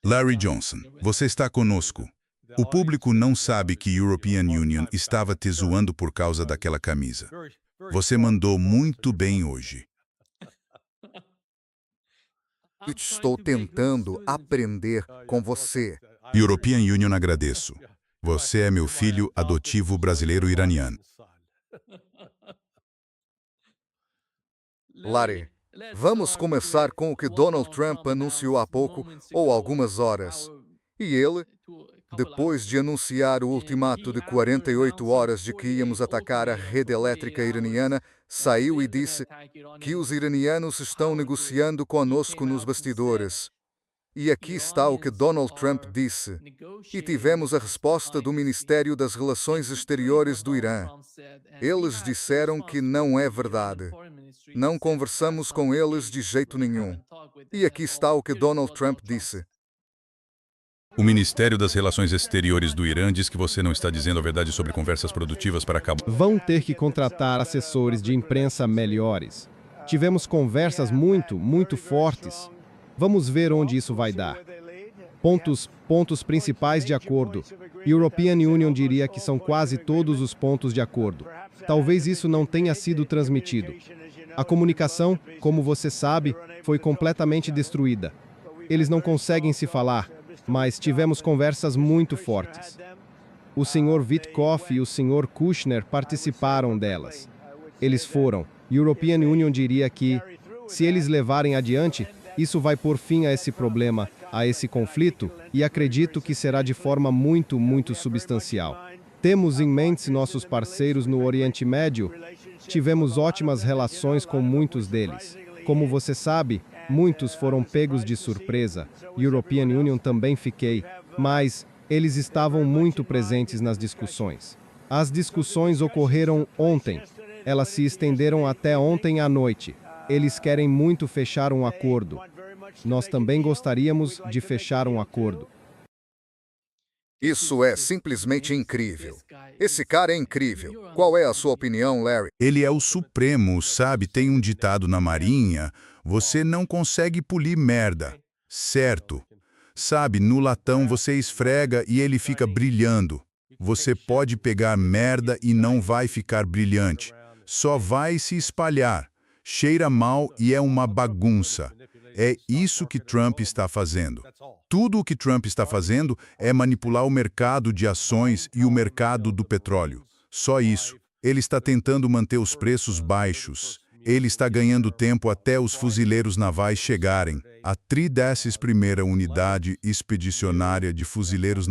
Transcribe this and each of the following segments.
Larry Johnson, você está conosco. O público não sabe que European Union estava te zoando por causa daquela camisa. Você mandou muito bem hoje. Estou tentando aprender com você. European Union, agradeço. Você é meu filho adotivo brasileiro-iraniano. Larry, vamos começar com o que Donald Trump anunciou há pouco ou algumas horas. E ele, depois de anunciar o ultimato de 48 horas de que íamos atacar a rede elétrica iraniana, saiu e disse que os iranianos estão negociando conosco nos bastidores. E aqui está o que Donald Trump disse. E tivemos a resposta do Ministério das Relações Exteriores do Irã. Eles disseram que não é verdade. Não conversamos com eles de jeito nenhum. E aqui está o que Donald Trump disse. O Ministério das Relações Exteriores do Irã diz que você não está dizendo a verdade sobre conversas produtivas para acabar. Vão ter que contratar assessores de imprensa melhores. Tivemos conversas muito fortes. Vamos ver onde isso vai dar. Pontos principais de acordo. European Union diria que são quase todos os pontos de acordo. Talvez isso não tenha sido transmitido. A comunicação, como você sabe, foi completamente destruída. Eles não conseguem se falar, mas tivemos conversas muito fortes. O Sr. Witkoff e o Sr. Kushner participaram delas. Eles foram. European Union diria que, se eles levarem adiante, isso vai pôr fim a esse problema, a esse conflito, e acredito que será de forma muito substancial. Temos em mente nossos parceiros no Oriente Médio. Tivemos ótimas relações com muitos deles. Como você sabe, muitos foram pegos de surpresa. European Union também fiquei, mas eles estavam muito presentes nas discussões. As discussões ocorreram ontem. Elas se estenderam até ontem à noite. Eles querem muito fechar um acordo. Nós também gostaríamos de fechar um acordo. Isso é simplesmente incrível. Esse cara é incrível. Qual é a sua opinião, Larry? Ele é o supremo, sabe? Tem um ditado na Marinha: você não consegue polir merda. Certo. Sabe, no latão você esfrega e ele fica brilhando. Você pode pegar merda e não vai ficar brilhante. Só vai se espalhar. Cheira mal e é uma bagunça. É isso que Trump está fazendo. Tudo o que Trump está fazendo é manipular o mercado de ações e o mercado do petróleo. Só isso. Ele está tentando manter os preços baixos. Ele está ganhando tempo até os fuzileiros navais chegarem. A 31ª Unidade Expedicionária de Fuzileiros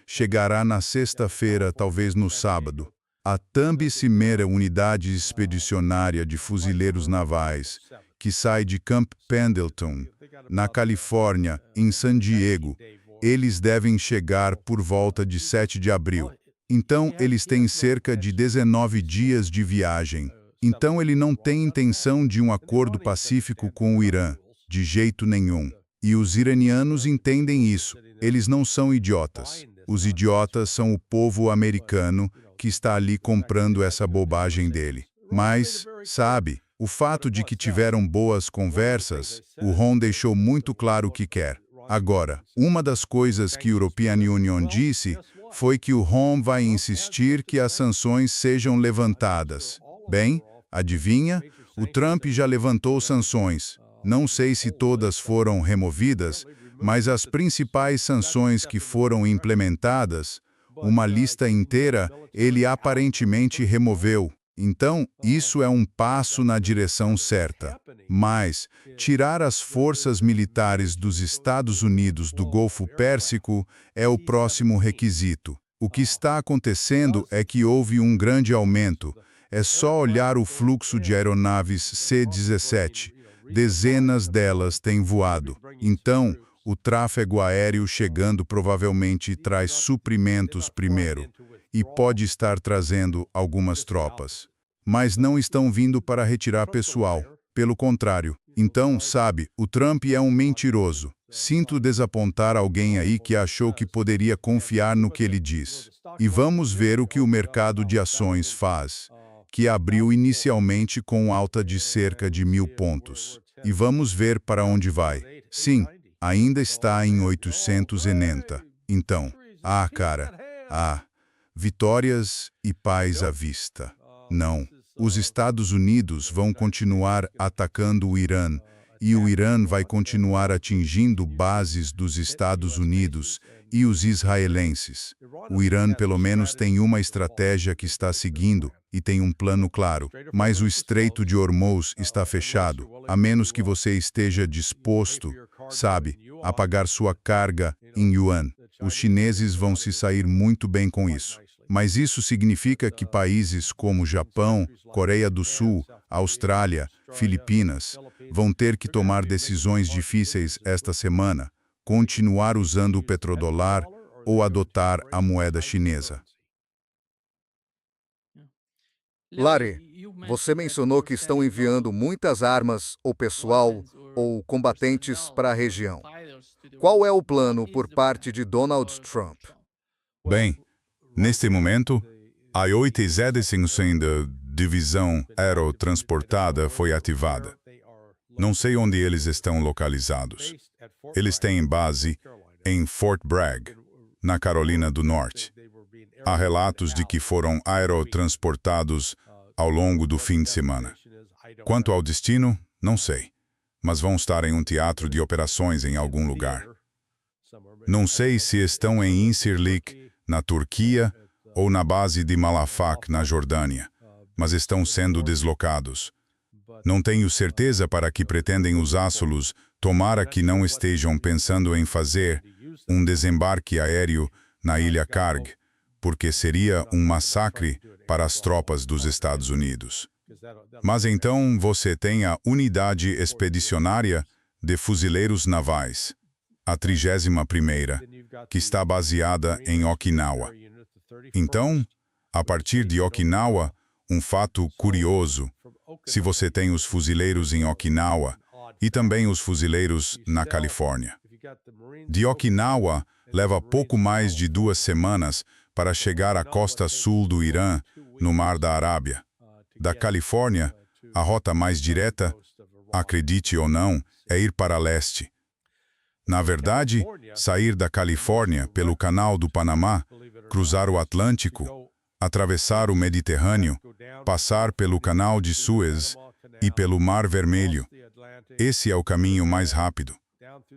chegará na sexta-feira, talvez no sábado. A 31ª Unidade Expedicionária de Fuzileiros Navais, que sai de Camp Pendleton, na Califórnia, em San Diego, eles devem chegar por volta de 7 de abril. Então, eles têm cerca de 19 dias de viagem. Então, ele não tem intenção de um acordo pacífico com o Irã, de jeito nenhum. E os iranianos entendem isso. Eles não são idiotas. Os idiotas são o povo americano que está ali comprando essa bobagem dele. Mas, sabe, o fato de que tiveram boas conversas, o Ron deixou muito claro o que quer. Agora, uma das coisas que a European Union disse foi que o Ron vai insistir que as sanções sejam levantadas. Bem, adivinha? O Trump já levantou sanções. Não sei se todas foram removidas, mas as principais sanções que foram implementadas, uma lista inteira, ele aparentemente removeu. Então, isso é um passo na direção certa. Mas, tirar as forças militares dos Estados Unidos do Golfo Pérsico é o próximo requisito. O que está acontecendo é que houve um grande aumento. É só olhar o fluxo de aeronaves C-17. Dezenas delas têm voado. Então, o tráfego aéreo chegando provavelmente traz suprimentos primeiro, e pode estar trazendo algumas tropas. Mas não estão vindo para retirar pessoal, pelo contrário. Então, sabe, o Trump é um mentiroso. Sinto desapontar alguém aí que achou que poderia confiar no que ele diz. E vamos ver o que o mercado de ações faz, que abriu inicialmente com alta de cerca de 1.000 pontos. E vamos ver para onde vai. Sim, ainda está em 890. Então, cara, vitórias e paz à vista. Não, os Estados Unidos vão continuar atacando o Irã, e o Irã vai continuar atingindo bases dos Estados Unidos e os israelenses. O Irã, pelo menos, tem uma estratégia que está seguindo e tem um plano claro, mas o Estreito de Hormuz está fechado, a menos que você esteja disposto, a pagar sua carga em yuan. Os chineses vão se sair muito bem com isso. Mas isso significa que países como Japão, Coreia do Sul, Austrália, Filipinas vão ter que tomar decisões difíceis esta semana, continuar usando o petrodólar ou adotar a moeda chinesa. Larry, você mencionou que estão enviando muitas armas ou pessoal ou combatentes para a região. Qual é o plano por parte de Donald Trump? Bem, neste momento, a 85ª Divisão Aerotransportada foi ativada. Não sei onde eles estão localizados. Eles têm base em Fort Bragg, na Carolina do Norte. Há relatos de que foram aerotransportados ao longo do fim de semana. Quanto ao destino, não sei, mas vão estar em um teatro de operações em algum lugar. Não sei se estão em Incirlik, na Turquia, ou na base de Malafak, na Jordânia, mas estão sendo deslocados. Não tenho certeza para que pretendem usá-los, tomara que não estejam pensando em fazer um desembarque aéreo na Ilha Karg, porque seria um massacre para as tropas dos Estados Unidos. Mas então você tem a Unidade Expedicionária de Fuzileiros Navais, a 31ª, que está baseada em Okinawa. Então, a partir de Okinawa, um fato curioso, se você tem os fuzileiros em Okinawa e também os fuzileiros na Califórnia. De Okinawa, leva pouco mais de 2 semanas para chegar à costa sul do Irã, no Mar da Arábia. Da Califórnia, a rota mais direta, acredite ou não, é ir para leste. Na verdade, sair da Califórnia pelo Canal do Panamá, cruzar o Atlântico, atravessar o Mediterrâneo, passar pelo Canal de Suez e pelo Mar Vermelho. Esse é o caminho mais rápido.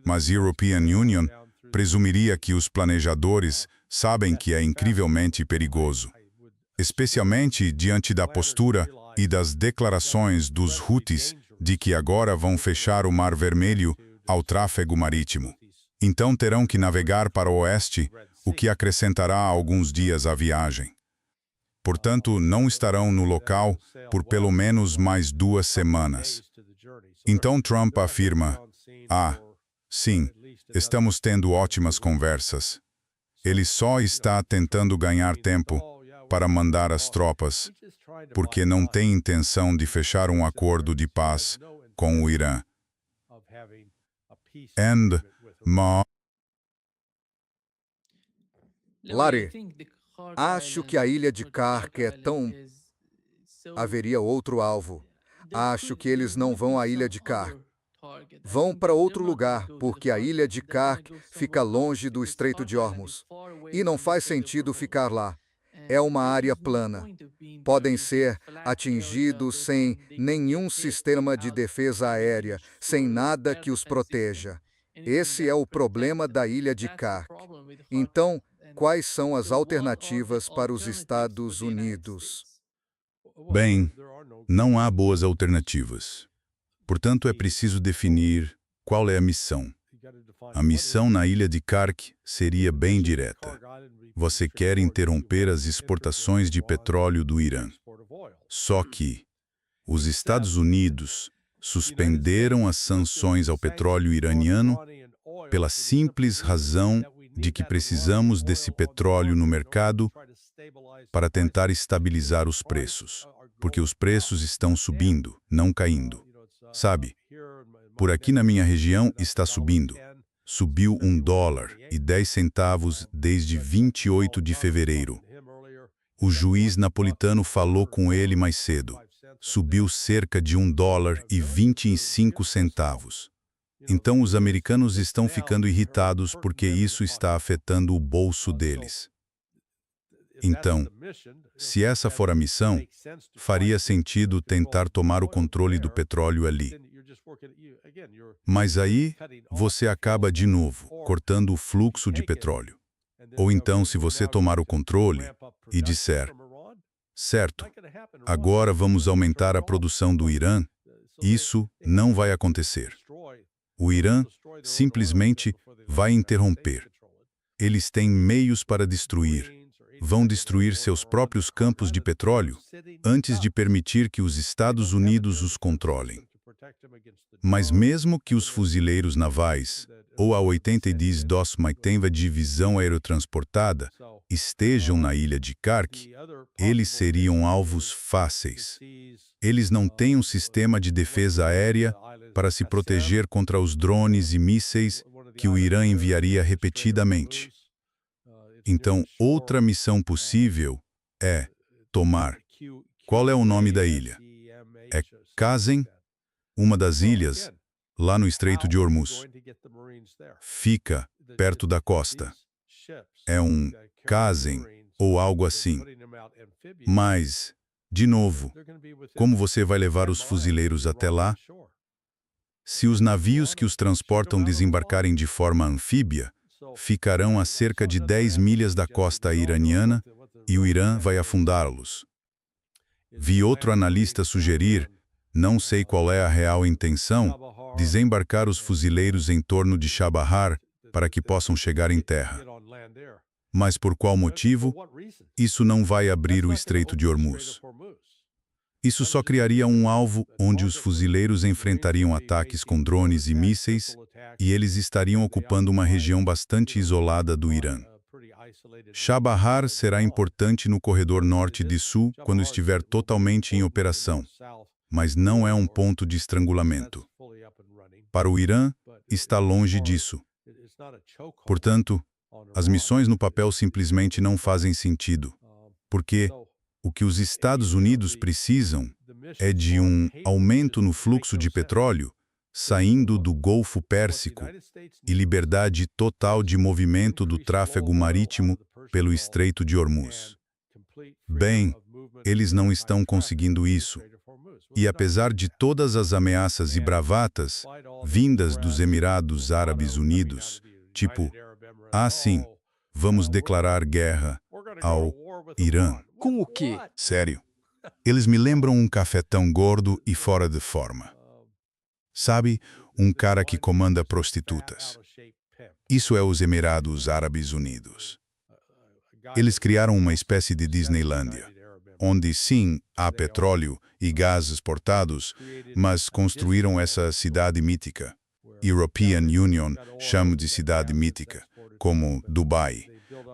Mas a European Union presumiria que os planejadores sabem que é incrivelmente perigoso, especialmente diante da postura e das declarações dos Houthis de que agora vão fechar o Mar Vermelho ao tráfego marítimo. Então terão que navegar para o oeste, o que acrescentará alguns dias à viagem. Portanto, não estarão no local por pelo menos mais 2 semanas. Então Trump afirma, sim, estamos tendo ótimas conversas. Ele só está tentando ganhar tempo para mandar as tropas, porque não tem intenção de fechar um acordo de paz com o Irã. Larry, acho que a ilha de Kark é tão... Haveria outro alvo. Acho que eles não vão à ilha de Kark. Vão para outro lugar, porque a ilha de Kark fica longe do Estreito de Hormuz. E não faz sentido ficar lá. É uma área plana. Podem ser atingidos sem nenhum sistema de defesa aérea, sem nada que os proteja. Esse é o problema da ilha de Kark. Então, quais são as alternativas para os Estados Unidos? Bem, não há boas alternativas. Portanto, é preciso definir qual é a missão. A missão na ilha de Kark seria bem direta. Você quer interromper as exportações de petróleo do Irã. Só que os Estados Unidos suspenderam as sanções ao petróleo iraniano pela simples razão de que precisamos desse petróleo no mercado para tentar estabilizar os preços, porque os preços estão subindo, não caindo. Por aqui na minha região está subindo. Subiu $1,10 desde 28 de fevereiro. O juiz napolitano falou com ele mais cedo. Subiu cerca de $1,25. Então os americanos estão ficando irritados porque isso está afetando o bolso deles. Então, se essa for a missão, faria sentido tentar tomar o controle do petróleo ali. Mas aí, você acaba de novo cortando o fluxo de petróleo. Ou então, se você tomar o controle e disser, certo, agora vamos aumentar a produção do Irã, isso não vai acontecer. O Irã simplesmente vai interromper. Eles têm meios para destruir. Vão destruir seus próprios campos de petróleo antes de permitir que os Estados Unidos os controlem. Mas mesmo que os fuzileiros navais, ou a 80 DOS-MITENVA divisão aerotransportada, estejam na ilha de Kark, eles seriam alvos fáceis. Eles não têm um sistema de defesa aérea para se proteger contra os drones e mísseis que o Irã enviaria repetidamente. Então, outra missão possível é tomar. Qual é o nome da ilha? É Qasem, uma das ilhas, lá no Estreito de Hormuz. Fica perto da costa. É um Qasem ou algo assim. Mas, de novo, como você vai levar os fuzileiros até lá? Se os navios que os transportam desembarcarem de forma anfíbia, ficarão a cerca de 10 milhas da costa iraniana e o Irã vai afundá-los. Vi outro analista sugerir, não sei qual é a real intenção, desembarcar os fuzileiros em torno de Chabahar para que possam chegar em terra. Mas por qual motivo? Isso não vai abrir o Estreito de Hormuz. Isso só criaria um alvo onde os fuzileiros enfrentariam ataques com drones e mísseis e eles estariam ocupando uma região bastante isolada do Irã. Chabahar será importante no corredor norte e sul quando estiver totalmente em operação, mas não é um ponto de estrangulamento. Para o Irã, está longe disso. Portanto, as missões no papel simplesmente não fazem sentido, porque o que os Estados Unidos precisam é de um aumento no fluxo de petróleo saindo do Golfo Pérsico e liberdade total de movimento do tráfego marítimo pelo Estreito de Hormuz. Bem, eles não estão conseguindo isso. E apesar de todas as ameaças e bravatas vindas dos Emirados Árabes Unidos, tipo, sim, vamos declarar guerra ao Irã. Com o quê? Sério. Eles me lembram um cafetão gordo e fora de forma. Sabe, um cara que comanda prostitutas. Isso é os Emirados Árabes Unidos. Eles criaram uma espécie de Disneylândia, onde sim, há petróleo e gás exportados, mas construíram essa cidade mítica. European Union chama de cidade mítica, como Dubai,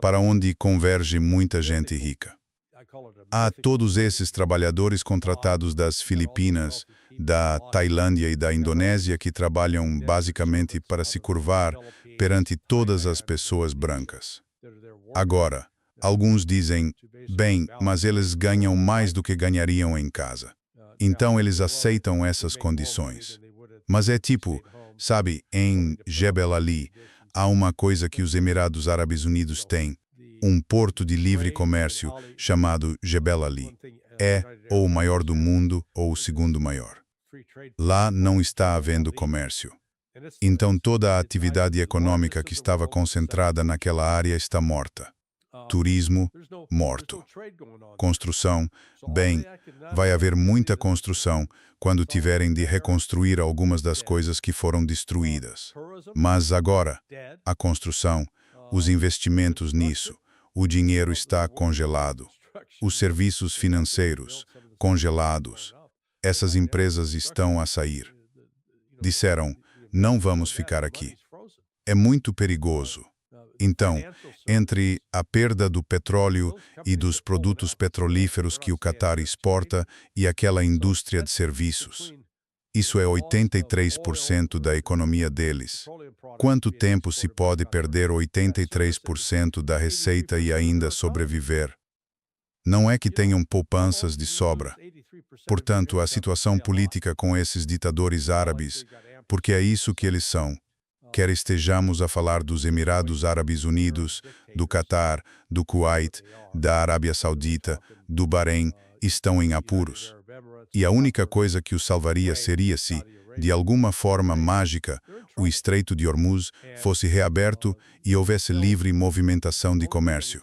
para onde converge muita gente rica. Há todos esses trabalhadores contratados das Filipinas, da Tailândia e da Indonésia que trabalham basicamente para se curvar perante todas as pessoas brancas. Agora, alguns dizem, bem, mas eles ganham mais do que ganhariam em casa. Então eles aceitam essas condições. Mas é tipo, sabe, em Jebel Ali, há uma coisa que os Emirados Árabes Unidos têm, um porto de livre comércio chamado Jebel Ali. É ou o maior do mundo ou o segundo maior. Lá não está havendo comércio. Então toda a atividade econômica que estava concentrada naquela área está morta. Turismo, morto. Construção, bem, vai haver muita construção quando tiverem de reconstruir algumas das coisas que foram destruídas. Mas agora, a construção, os investimentos nisso, o dinheiro está congelado. Os serviços financeiros, congelados. Essas empresas estão a sair. Disseram, não vamos ficar aqui. É muito perigoso. Então, entre a perda do petróleo e dos produtos petrolíferos que o Catar exporta e aquela indústria de serviços, isso é 83% da economia deles. Quanto tempo se pode perder 83% da receita e ainda sobreviver? Não é que tenham poupanças de sobra. Portanto, a situação política com esses ditadores árabes porque é isso que eles são. Quer estejamos a falar dos Emirados Árabes Unidos, do Catar, do Kuwait, da Arábia Saudita, do Bahrein, estão em apuros. E a única coisa que os salvaria seria se, de alguma forma mágica, o Estreito de Hormuz fosse reaberto e houvesse livre movimentação de comércio.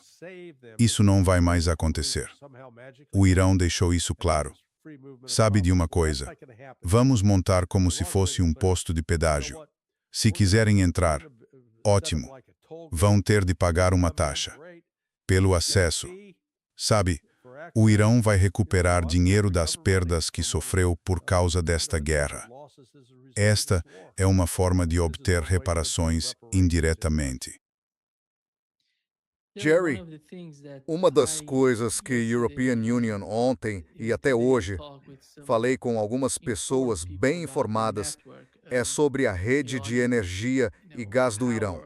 Isso não vai mais acontecer. O Irão deixou isso claro. Sabe de uma coisa? Vamos montar como se fosse um posto de pedágio. Se quiserem entrar, ótimo. Vão ter de pagar uma taxa. Pelo acesso. Sabe, o Irão vai recuperar dinheiro das perdas que sofreu por causa desta guerra. Esta é uma forma de obter reparações indiretamente. Jerry, uma das coisas que a European Union ontem e até hoje falei com algumas pessoas bem informadas é sobre a rede de energia e gás do Irão.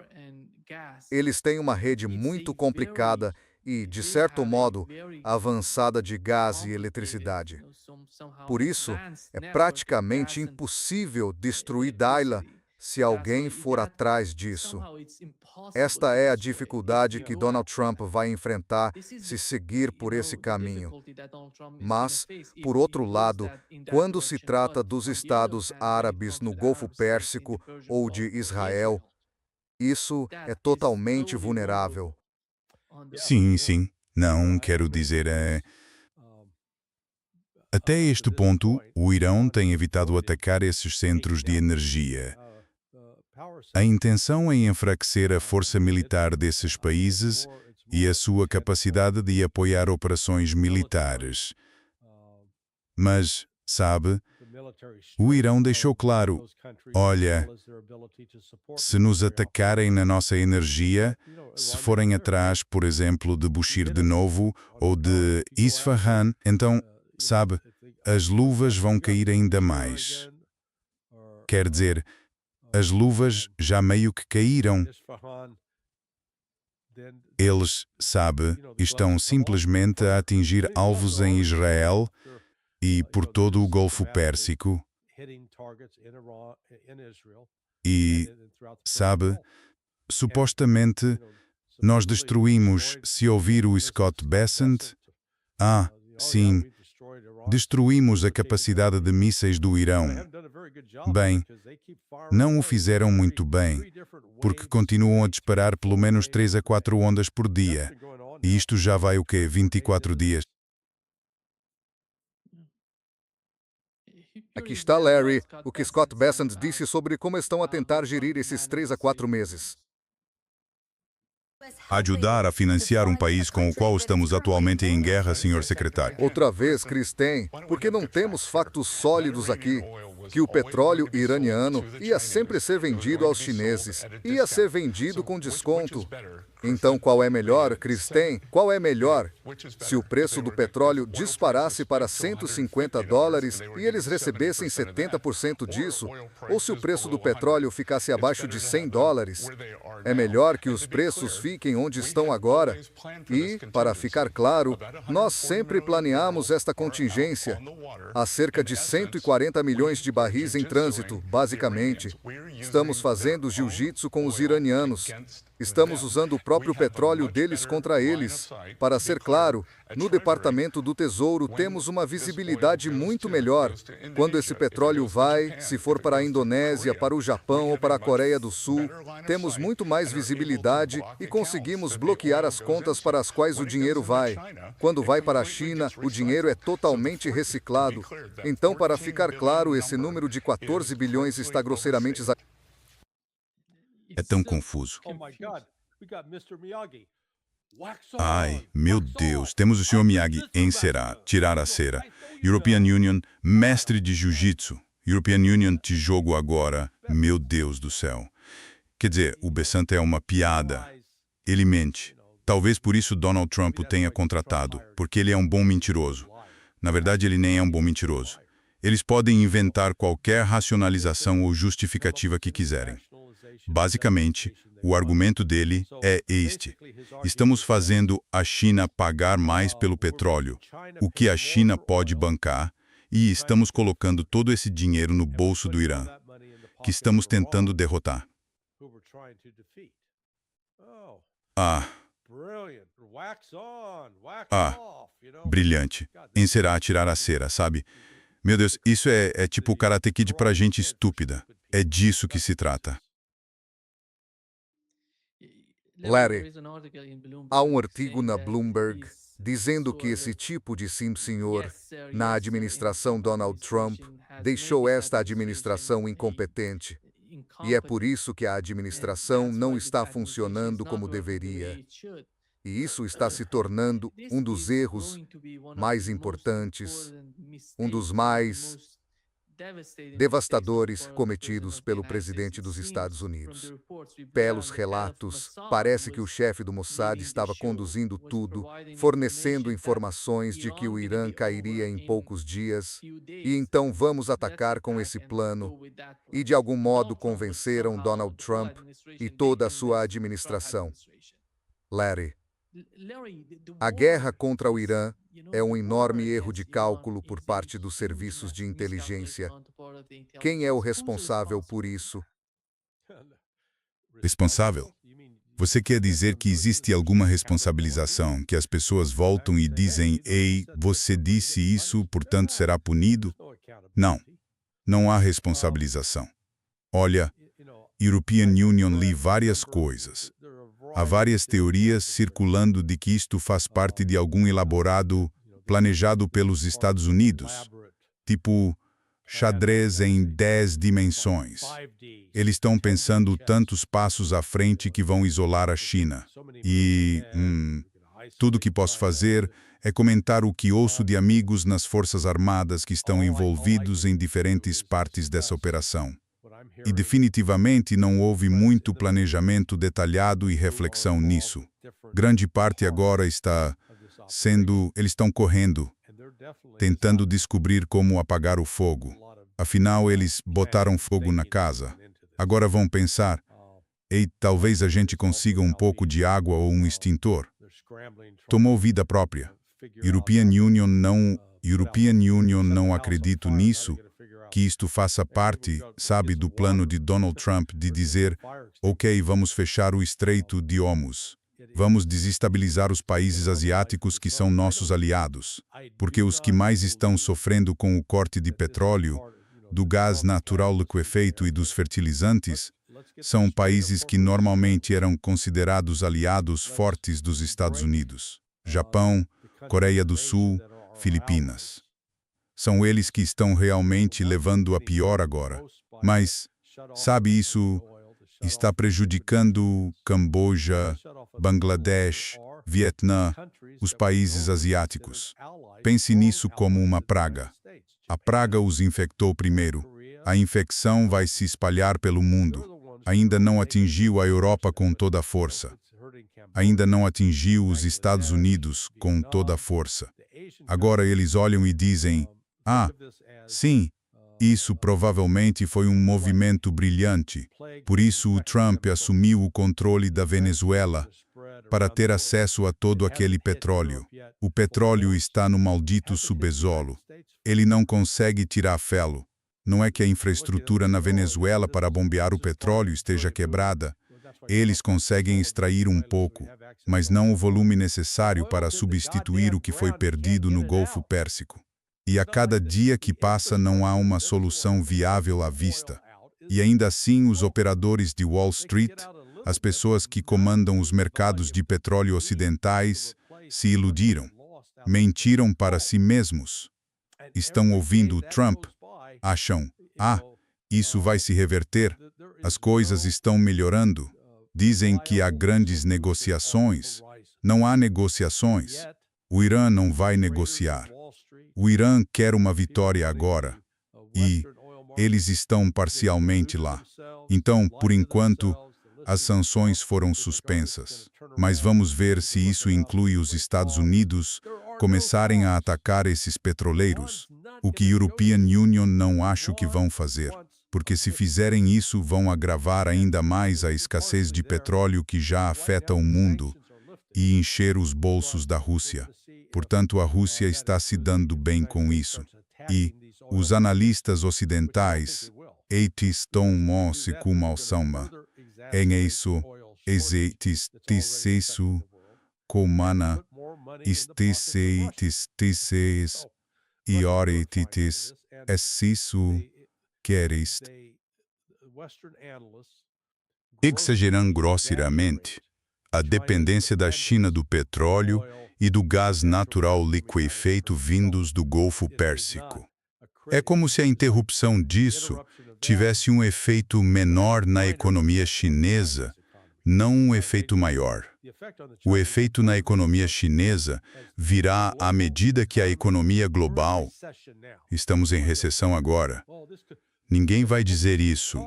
Eles têm uma rede muito complicada e, de certo modo, avançada de gás e eletricidade. Por isso, é praticamente impossível destruir Daila se alguém for atrás disso. Esta é a dificuldade que Donald Trump vai enfrentar se seguir por esse caminho. Mas, por outro lado, quando se trata dos Estados Árabes no Golfo Pérsico ou de Israel, isso é totalmente vulnerável. Sim. Não quero dizer... Até este ponto, o Irão tem evitado atacar esses centros de energia. A intenção é enfraquecer a força militar desses países e a sua capacidade de apoiar operações militares. Mas, sabe, o Irão deixou claro, olha, se nos atacarem na nossa energia, se forem atrás, por exemplo, de Bushehr de novo ou de Isfahan, então, sabe, as luvas vão cair ainda mais. Quer dizer, as luvas já meio que caíram. Eles, sabe, estão simplesmente a atingir alvos em Israel e por todo o Golfo Pérsico. E, sabe, supostamente, nós destruímos, se ouvir o Scott Bessent, sim, destruímos a capacidade de mísseis do Irão. Bem, não o fizeram muito bem, porque continuam a disparar pelo menos 3 a 4 ondas por dia. E isto já vai o quê? 24 dias? Aqui está, Larry, o que Scott Bessent disse sobre como estão a tentar gerir esses 3 a 4 meses. Ajudar a financiar um país com o qual estamos atualmente em guerra, senhor secretário. Outra vez, Kristen, porque não temos fatos sólidos aqui. Que o petróleo iraniano ia sempre ser vendido aos chineses, ia ser vendido com desconto. Então, qual é melhor, Kristen? Qual é melhor? Se o preço do petróleo disparasse para $150 e eles recebessem 70% disso, ou se o preço do petróleo ficasse abaixo de $100, é melhor que os preços fiquem onde estão agora. E, para ficar claro, nós sempre planeamos esta contingência. Há cerca de 140 milhões de barris em trânsito, basicamente. Estamos fazendo jiu-jitsu com os iranianos. Estamos usando o próprio petróleo deles contra eles. Para ser claro, no Departamento do Tesouro temos uma visibilidade muito melhor. Quando esse petróleo vai, se for para a Indonésia, para o Japão ou para a Coreia do Sul, temos muito mais visibilidade e conseguimos bloquear as contas para as quais o dinheiro vai. Quando vai para a China, o dinheiro é totalmente reciclado. Então, para ficar claro, esse número de 14 bilhões está grosseiramente exagerado. É tão confuso. Ai, meu Deus, temos o Sr. Miyagi encerar, tirar a cera. European Union, mestre de jiu-jitsu. European Union, te jogo agora. Meu Deus do céu. Quer dizer, o Bessent é uma piada. Ele mente. Talvez por isso Donald Trump o tenha contratado, porque ele é um bom mentiroso. Na verdade, ele nem é um bom mentiroso. Eles podem inventar qualquer racionalização ou justificativa que quiserem. Basicamente, o argumento dele é este: estamos fazendo a China pagar mais pelo petróleo, o que a China pode bancar, e estamos colocando todo esse dinheiro no bolso do Irã. que estamos tentando derrotar. Ah, brilhante. Encerrar, atirar a cera, sabe? Meu Deus, isso é tipo o Karate Kid pra gente estúpida. É disso que se trata. Larry, há um artigo na Bloomberg dizendo que esse tipo de sim senhor, na administração Donald Trump, deixou esta administração incompetente. E é por isso que a administração não está funcionando como deveria. E isso está se tornando um dos erros mais importantes, um dos mais devastadores cometidos pelo presidente dos Estados Unidos. Pelos relatos, parece que o chefe do Mossad estava conduzindo tudo, fornecendo informações de que o Irã cairia em poucos dias, e então vamos atacar com esse plano, e de algum modo convenceram Donald Trump e toda a sua administração. Larry, a guerra contra o Irã é um enorme erro de cálculo por parte dos serviços de inteligência. Quem é o responsável por isso? Responsável? Você quer dizer que existe alguma responsabilização, que as pessoas voltam e dizem, ei, você disse isso, portanto será punido? Não. Não há responsabilização. Olha, European Union li várias coisas. Há várias teorias circulando de que isto faz parte de algum elaborado planejado pelos Estados Unidos, tipo xadrez em 10 dimensões. Eles estão pensando tantos passos à frente que vão isolar a China. E, tudo que posso fazer é comentar o que ouço de amigos nas Forças Armadas que estão envolvidos em diferentes partes dessa operação. E definitivamente não houve muito planejamento detalhado e reflexão nisso. Grande parte agora eles estão correndo, tentando descobrir como apagar o fogo. Afinal, eles botaram fogo na casa. Agora vão pensar, ei, talvez a gente consiga um pouco de água ou um extintor. Tomou vida própria. European Union não acredito nisso, que isto faça parte, sabe, do plano de Donald Trump de dizer, ok, vamos fechar o Estreito de Hormuz. Vamos desestabilizar os países asiáticos que são nossos aliados, porque os que mais estão sofrendo com o corte de petróleo, do gás natural liquefeito e dos fertilizantes, são países que normalmente eram considerados aliados fortes dos Estados Unidos. Japão, Coreia do Sul, Filipinas. São eles que estão realmente levando a pior agora. Mas, sabe, isso está prejudicando Camboja, Bangladesh, Vietnã, os países asiáticos. Pense nisso como uma praga. A praga os infectou primeiro. A infecção vai se espalhar pelo mundo. Ainda não atingiu a Europa com toda a força. Ainda não atingiu os Estados Unidos com toda a força. Agora eles olham e dizem, sim, isso provavelmente foi um movimento brilhante. Por isso o Trump assumiu o controle da Venezuela para ter acesso a todo aquele petróleo. O petróleo está no maldito subsolo. Ele não consegue tirar ferro. Não é que a infraestrutura na Venezuela para bombear o petróleo esteja quebrada. Eles conseguem extrair um pouco, mas não o volume necessário para substituir o que foi perdido no Golfo Pérsico. E a cada dia que passa não há uma solução viável à vista. E ainda assim os operadores de Wall Street, as pessoas que comandam os mercados de petróleo ocidentais, se iludiram. Mentiram para si mesmos. Estão ouvindo o Trump. Acham, isso vai se reverter. As coisas estão melhorando. Dizem que há grandes negociações. Não há negociações. O Irã não vai negociar. O Irã quer uma vitória agora. E eles estão parcialmente lá. Então, por enquanto, as sanções foram suspensas. Mas vamos ver se isso inclui os Estados Unidos começarem a atacar esses petroleiros. O que European Union não acho que vão fazer. Porque se fizerem isso, vão agravar ainda mais a escassez de petróleo que já afeta o mundo e encher os bolsos da Rússia. Portanto, a Rússia está se dando bem com isso. E os analistas ocidentais eitis tom monse kumalsama, em isso, exeitis tissesu, comana, istiseitis tisseis, ioretitis, essisu, querist. Exagerando grosseiramente, a dependência da China do petróleo e do gás natural liquefeito vindos do Golfo Pérsico. É como se a interrupção disso tivesse um efeito menor na economia chinesa, não um efeito maior. O efeito na economia chinesa virá à medida que a economia global... Estamos em recessão agora. Ninguém vai dizer isso.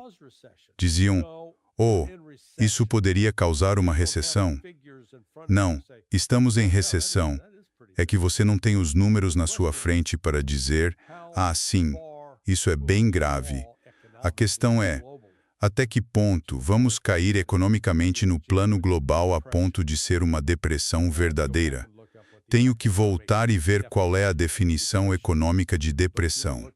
Diziam, oh, isso poderia causar uma recessão. Não, estamos em recessão. É que você não tem os números na sua frente para dizer, ah, sim, isso é bem grave. A questão é, até que ponto vamos cair economicamente no plano global a ponto de ser uma depressão verdadeira? Tenho que voltar e ver qual é a definição econômica de depressão.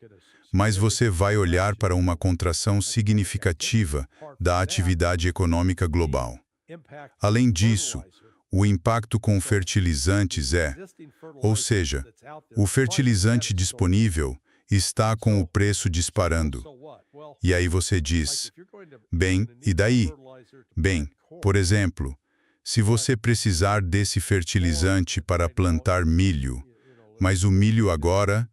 Mas você vai olhar para uma contração significativa da atividade econômica global. Além disso, o impacto com fertilizantes ou seja, o fertilizante disponível está com o preço disparando. E aí você diz, bem, e daí? Bem, por exemplo, se você precisar desse fertilizante para plantar milho, mas o milho agora,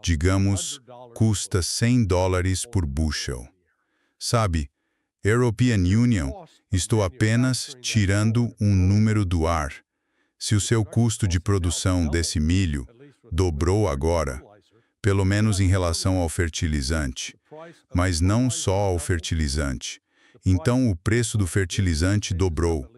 digamos, custa $100 por bushel. Sabe, European Union, estou apenas tirando um número do ar. Se o seu custo de produção desse milho dobrou agora, pelo menos em relação ao fertilizante, mas não só ao fertilizante, então o preço do fertilizante dobrou.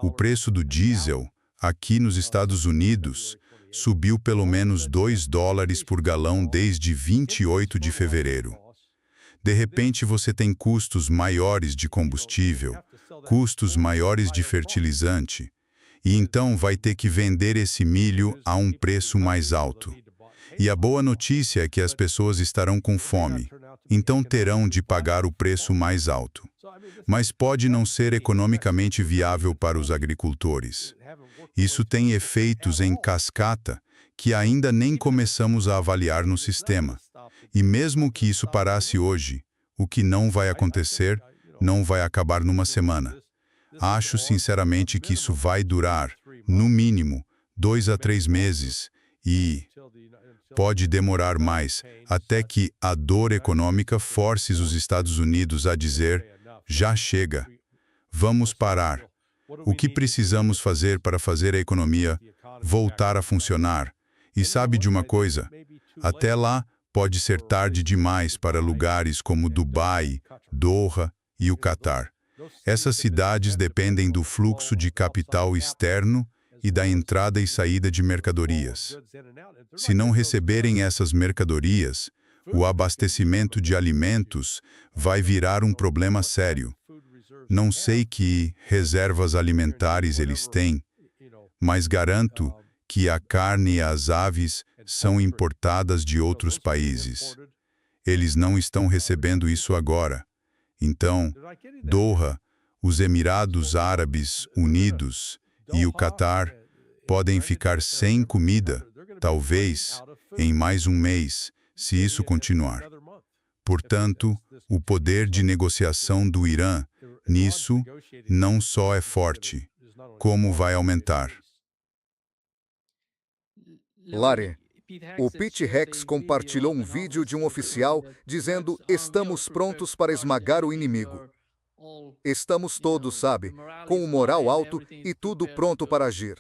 O preço do diesel, aqui nos Estados Unidos, subiu pelo menos $2 por galão desde 28 de fevereiro. De repente você tem custos maiores de combustível, custos maiores de fertilizante, e então vai ter que vender esse milho a um preço mais alto. E a boa notícia é que as pessoas estarão com fome, então terão de pagar o preço mais alto. Mas pode não ser economicamente viável para os agricultores. Isso tem efeitos em cascata que ainda nem começamos a avaliar no sistema. E mesmo que isso parasse hoje, o que não vai acontecer, não vai acabar numa semana. Acho sinceramente que isso vai durar, no mínimo, 2 a 3 meses, e pode demorar mais, até que a dor econômica force os Estados Unidos a dizer, já chega, vamos parar. O que precisamos fazer para fazer a economia voltar a funcionar? E sabe de uma coisa? Até lá, pode ser tarde demais para lugares como Dubai, Doha e o Catar. Essas cidades dependem do fluxo de capital externo e da entrada e saída de mercadorias. Se não receberem essas mercadorias, o abastecimento de alimentos vai virar um problema sério. Não sei que reservas alimentares eles têm, mas garanto que a carne e as aves são importadas de outros países. Eles não estão recebendo isso agora. Então, Doha, os Emirados Árabes Unidos e o Catar podem ficar sem comida, talvez, em mais um mês, se isso continuar. Portanto, o poder de negociação do Irã nisso não só é forte, como vai aumentar. Larry, o Pete Rex compartilhou um vídeo de um oficial dizendo: estamos prontos para esmagar o inimigo. Estamos todos, sabe, com o moral alto e tudo pronto para agir.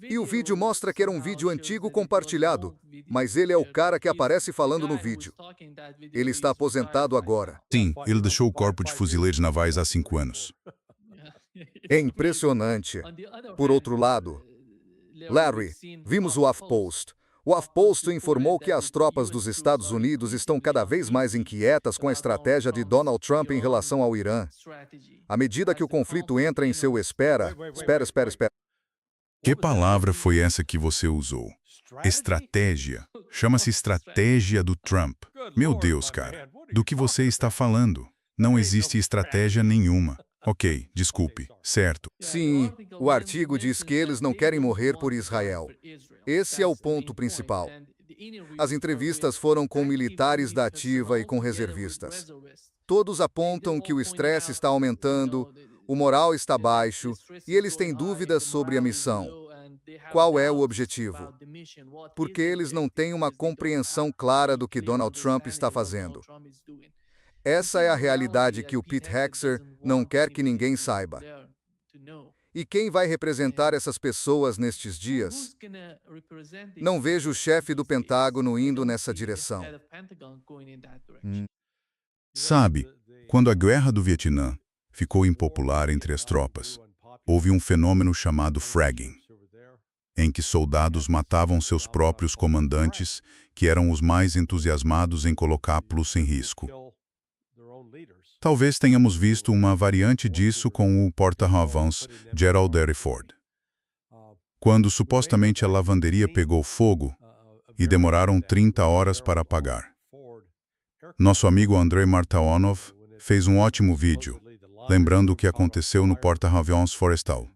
E o vídeo mostra que era um vídeo antigo compartilhado, mas ele é o cara que aparece falando no vídeo. Ele está aposentado agora. Sim, ele deixou o corpo de fuzileiros navais há 5 anos. É impressionante. Por outro lado, Larry, vimos o HuffPost. O HuffPost informou que as tropas dos Estados Unidos estão cada vez mais inquietas com a estratégia de Donald Trump em relação ao Irã. À medida que o conflito entra em seu espera. Que palavra foi essa que você usou? Estratégia. Chama-se estratégia do Trump. Meu Deus, cara. Do que você está falando? Não existe estratégia nenhuma. Ok, desculpe, certo. Sim, o artigo diz que eles não querem morrer por Israel. Esse é o ponto principal. As entrevistas foram com militares da ativa e com reservistas. Todos apontam que o estresse está aumentando, o moral está baixo e eles têm dúvidas sobre a missão. Qual é o objetivo? Porque eles não têm uma compreensão clara do que Donald Trump está fazendo. Essa é a realidade que o Pete Hegseth não quer que ninguém saiba. E quem vai representar essas pessoas nestes dias? Não vejo o chefe do Pentágono indo nessa direção. Sabe, quando a guerra do Vietnã ficou impopular entre as tropas, houve um fenômeno chamado fragging, em que soldados matavam seus próprios comandantes, que eram os mais entusiasmados em colocá-los em risco. Talvez tenhamos visto uma variante disso com o porta-aviões Gerald R. Ford. Quando supostamente a lavanderia pegou fogo e demoraram 30 horas para apagar. Nosso amigo Andrei Martaonov fez um ótimo vídeo, lembrando o que aconteceu no porta-aviões Forrestal.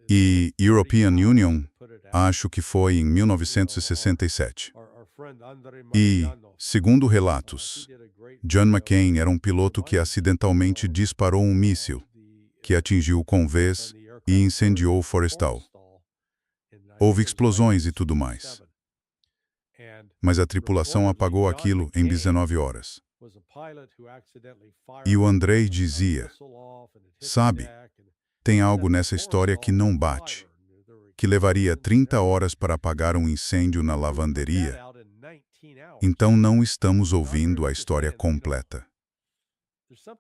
E European Union, acho que foi em 1967. E, segundo relatos, John McCain era um piloto que acidentalmente disparou um míssil, que atingiu Convés e incendiou Forrestal. Houve explosões e tudo mais. Mas a tripulação apagou aquilo em 19 horas. E o Andrei dizia, sabe, tem algo nessa história que não bate, que levaria 30 horas para apagar um incêndio na lavanderia. Então não estamos ouvindo a história completa.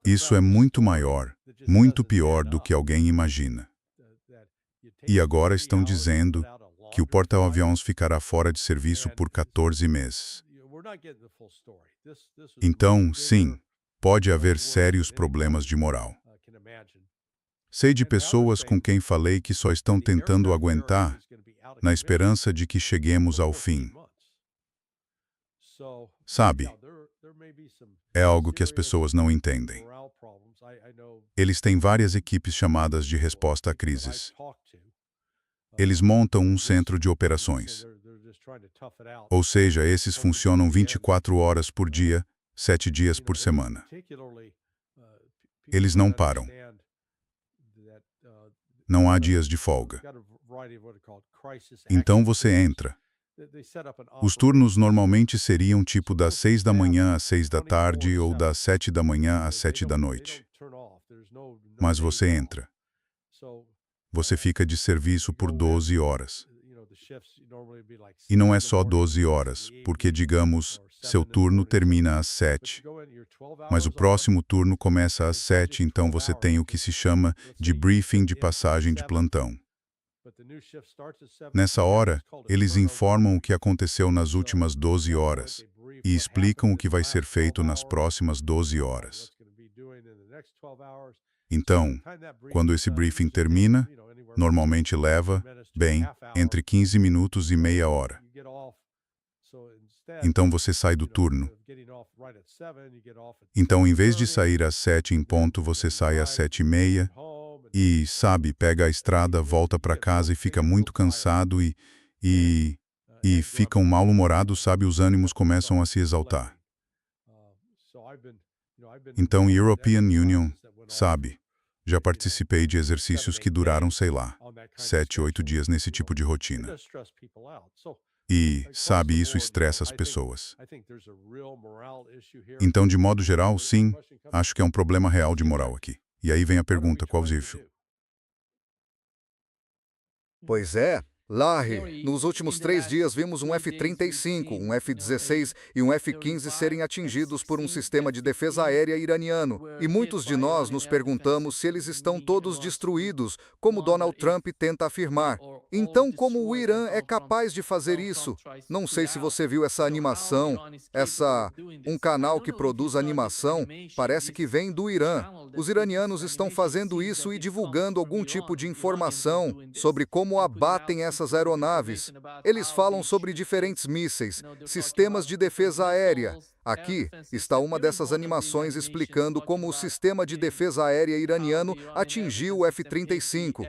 Isso é muito maior, muito pior do que alguém imagina. E agora estão dizendo que o porta-aviões ficará fora de serviço por 14 meses. Então, sim, pode haver sérios problemas de moral. Sei de pessoas com quem falei que só estão tentando aguentar, na esperança de que cheguemos ao fim. Sabe, é algo que as pessoas não entendem. Eles têm várias equipes chamadas de resposta a crises. Eles montam um centro de operações. Ou seja, esses funcionam 24 horas por dia, 7 dias por semana. Eles não param. Não há dias de folga. Então você entra. Os turnos normalmente seriam tipo das 6 da manhã às 6 da tarde ou das 7 da manhã às 7 da noite. Mas você entra. Você fica de serviço por 12 horas. E não é só 12 horas, porque, digamos, seu turno termina às 7. Mas o próximo turno começa às 7, então você tem o que se chama de briefing de passagem de plantão. Nessa hora, eles informam o que aconteceu nas últimas 12 horas e explicam o que vai ser feito nas próximas 12 horas. Então, quando esse briefing termina, normalmente leva, bem, entre 15 minutos e meia hora. Então você sai do turno. Então, em vez de sair às 7 em ponto, você sai às 7h30 e, sabe, pega a estrada, volta para casa e fica muito cansado e fica mal-humorado, sabe, os ânimos começam a se exaltar. Então, European Union, sabe, já participei de exercícios que duraram, sei lá, 7, 8 dias nesse tipo de rotina. E, sabe, isso estressa as pessoas. Então, de modo geral, sim, acho que é um problema real de moral aqui. E aí vem a pergunta, qual isso? Pois é, Larry, nos últimos 3 dias vimos um F-35, um F-16 e um F-15 serem atingidos por um sistema de defesa aérea iraniano. E muitos de nós nos perguntamos se eles estão todos destruídos, como Donald Trump tenta afirmar. Então, como o Irã é capaz de fazer isso? Não sei se você viu essa animação, um canal que produz animação, parece que vem do Irã. Os iranianos estão fazendo isso e divulgando algum tipo de informação sobre como abatem essas aeronaves. Eles falam sobre diferentes mísseis, sistemas de defesa aérea. Aqui está uma dessas animações explicando como o sistema de defesa aérea iraniano atingiu o F-35.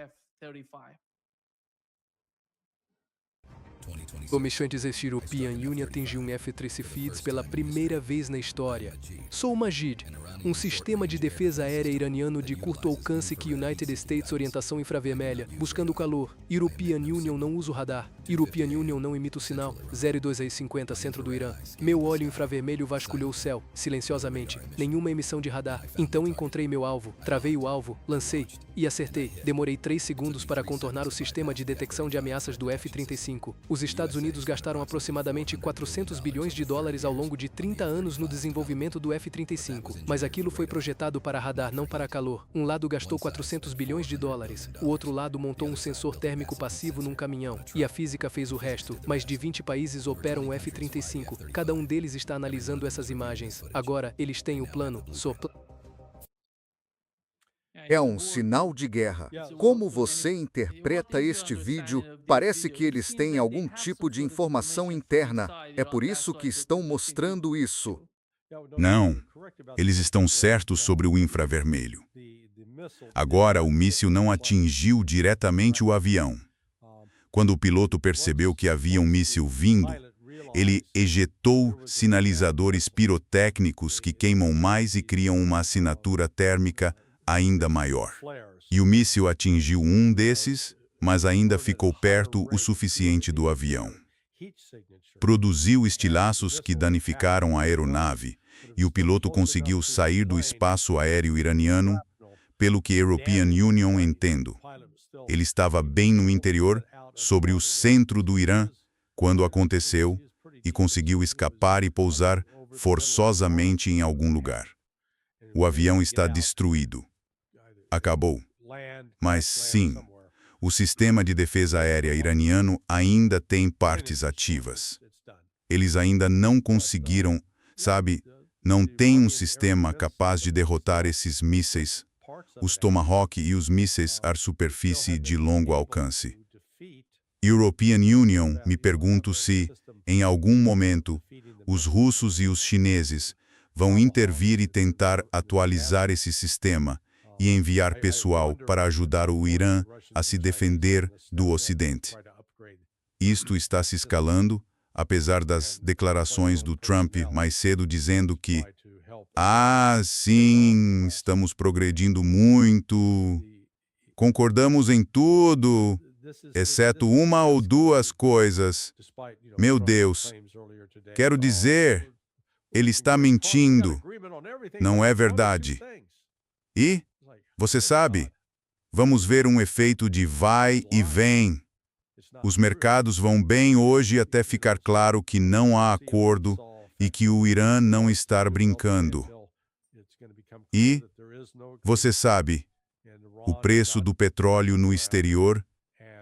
Comerciantes European Union atingiu um F-35 pela primeira vez na história. Sou Majid, um sistema de defesa aérea iraniano de curto alcance que United States orientação infravermelha, buscando calor. European Union não usa o radar. European Union não emite o sinal. 0250, centro do Irã. Meu olho infravermelho vasculhou o céu, silenciosamente. Nenhuma emissão de radar. Então encontrei meu alvo, travei o alvo, lancei e acertei. Demorei 3 segundos para contornar o sistema de detecção de ameaças do F-35. Os Estados Unidos gastaram aproximadamente 400 bilhões de dólares ao longo de 30 anos no desenvolvimento do F-35. Mas aquilo foi projetado para radar, não para calor. Um lado gastou 400 bilhões de dólares. O outro lado montou um sensor térmico passivo num caminhão. E a física fez o resto. Mais de 20 países operam o F-35. Cada um deles está analisando essas imagens. Agora, eles têm o plano. É um sinal de guerra. Como você interpreta este vídeo? Parece que eles têm algum tipo de informação interna. É por isso que estão mostrando isso. Não, eles estão certos sobre o infravermelho. Agora, o míssil não atingiu diretamente o avião. Quando o piloto percebeu que havia um míssil vindo, ele ejetou sinalizadores pirotécnicos que queimam mais e criam uma assinatura térmica ainda maior. E o míssil atingiu um desses, mas ainda ficou perto o suficiente do avião. Produziu estilhaços que danificaram a aeronave, e o piloto conseguiu sair do espaço aéreo iraniano, pelo que European Union entendo. Ele estava bem no interior, sobre o centro do Irã, quando aconteceu, e conseguiu escapar e pousar forçosamente em algum lugar. O avião está destruído. Acabou. Mas sim, o sistema de defesa aérea iraniano ainda tem partes ativas. Eles ainda não conseguiram, não tem um sistema capaz de derrotar esses mísseis, os Tomahawk e os mísseis ar-superfície de longo alcance. European Union, me pergunto se, em algum momento, os russos e os chineses vão intervir e tentar atualizar esse sistema e enviar pessoal para ajudar o Irã a se defender do Ocidente. Isto está se escalando, apesar das declarações do Trump mais cedo dizendo que sim, estamos progredindo muito, concordamos em tudo, exceto uma ou duas coisas. Meu Deus, quero dizer, ele está mentindo, não é verdade. E, você sabe, vamos ver um efeito de vai e vem. Os mercados vão bem hoje até ficar claro que não há acordo e que o Irã não está brincando. E, você sabe, o preço do petróleo no exterior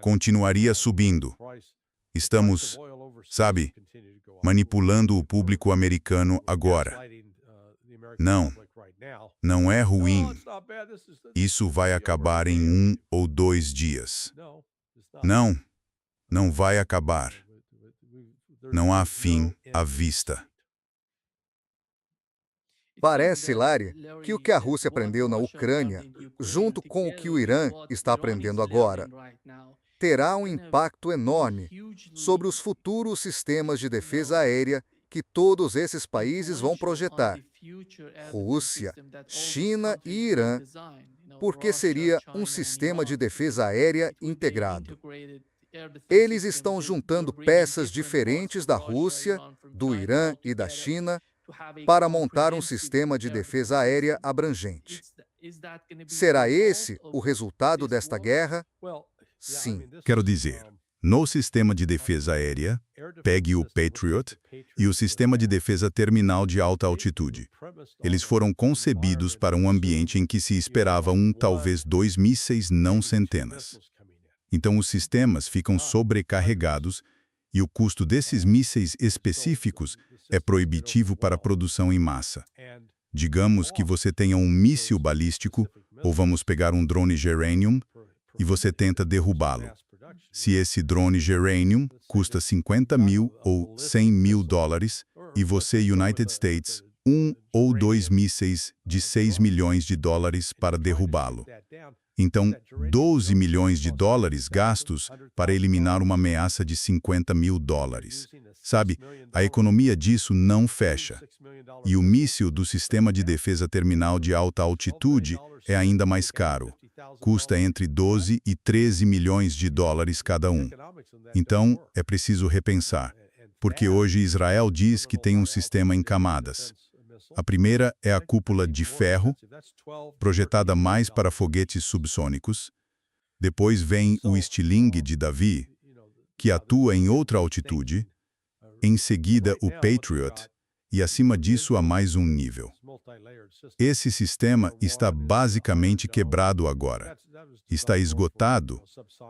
continuaria subindo. Estamos, manipulando o público americano agora. Não é ruim. Isso vai acabar em 1 ou 2 dias. Não vai acabar. Não há fim à vista. Parece, Larry, que o que a Rússia aprendeu na Ucrânia, junto com o que o Irã está aprendendo agora, terá um impacto enorme sobre os futuros sistemas de defesa aérea que todos esses países vão projetar. Rússia, China e Irã, porque seria um sistema de defesa aérea integrado. Eles estão juntando peças diferentes da Rússia, do Irã e da China para montar um sistema de defesa aérea abrangente. Será esse o resultado desta guerra? Sim. Quero dizer, no sistema de defesa aérea, pegue o Patriot e o sistema de defesa terminal de alta altitude. Eles foram concebidos para um ambiente em que se esperava talvez 2 mísseis, não centenas. Então os sistemas ficam sobrecarregados e o custo desses mísseis específicos é proibitivo para a produção em massa. Digamos que você tenha um míssil balístico, ou vamos pegar um drone Geranium, e você tenta derrubá-lo. Se esse drone Geranium custa 50 mil ou 100 mil dólares, e você, United States, 1 ou 2 mísseis de 6 milhões de dólares para derrubá-lo. Então, 12 milhões de dólares gastos para eliminar uma ameaça de 50 mil dólares. Sabe, a economia disso não fecha. E o míssil do Sistema de Defesa Terminal de Alta Altitude é ainda mais caro. Custa entre 12 e 13 milhões de dólares cada um. Então, é preciso repensar. Porque hoje Israel diz que tem um sistema em camadas. A primeira é a cúpula de ferro, projetada mais para foguetes subsônicos. Depois vem o estilingue de Davi, que atua em outra altitude. Em seguida, o Patriot, e acima disso há mais um nível. Esse sistema está basicamente quebrado agora. Está esgotado.